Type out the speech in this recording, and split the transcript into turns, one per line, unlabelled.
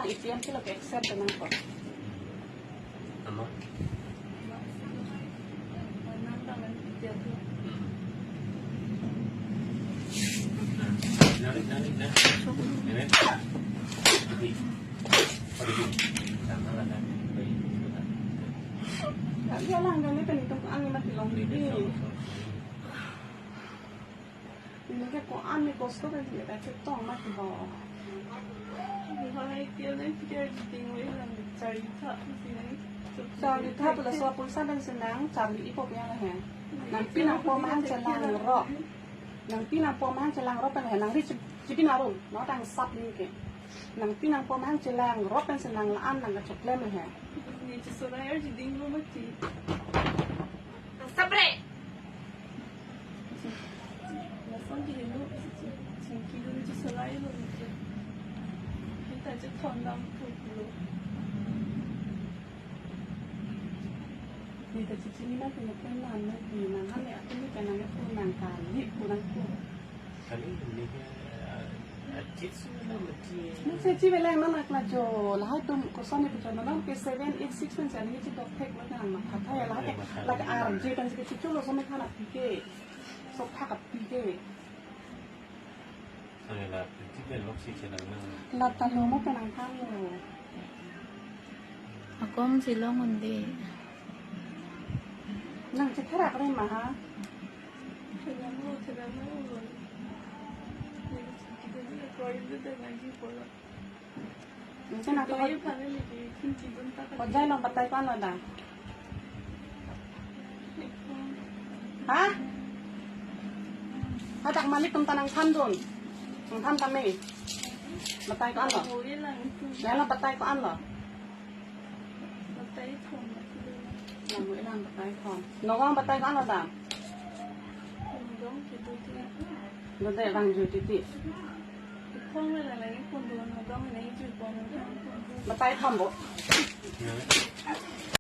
lang ATM sila ka-accept na ko.
Ano? Narik na. Ini. Pergi. Sama lah kan.
Kaya lang ganito nitong ang matilong dito. Ini kayak kok aneh kosto kan sih tak cetong mati bawa. Cari tahu pada soal pulsa dan senang cari ikut yang lah. Nang pinang pemahan celang rock. Nang pinang pemahan celang rock kan nang ri cipi narum. Nó đang sắp đi kì. Nang pinang pemahan celang rock kan senang laan nang kacok lem lah.
Sabre.
Niแต่จริงๆนี่น่าจะเป็นนานนะดีนางท่านเนี่ยที่มีการนางก็คือนางการนี่กูนางกู
Kali ini Acit sudah mesti.
ไม่ใช่ที่เวลานั้นนะโจแล้วให้ตุ้มก็ซ้อนในปัจจุบันนั้นเป็น786เป็นอะไรที่ตัวเทคแล้วกันมาทักทายแล้วแต่แล้วก็จีกันสิที่จุดเราซ้อนไม่ขนาดพีเก้สกทักกับพีเก้
Saya lah principal lokasi channel nang.
เราตอนนู้นไม่เป็นนางข้างอยู่
Ako ang silong hindi.
นางจะแค่รักได้มาฮะใช่นะตัวพอใจลองปัดไตก้อนเลยด่าฮะถ้าจากมาลิกตรงตานังท่านดุนตรงท่านทำไมปัดไตก้อนเหรอแล้วเราปัดไตก้อนเหรอเราไม่ได้ปัดไตก้อนน้องปัดไตก้อนเหรอด่าเราได้รังอยู่ติดปัดไตทำบ่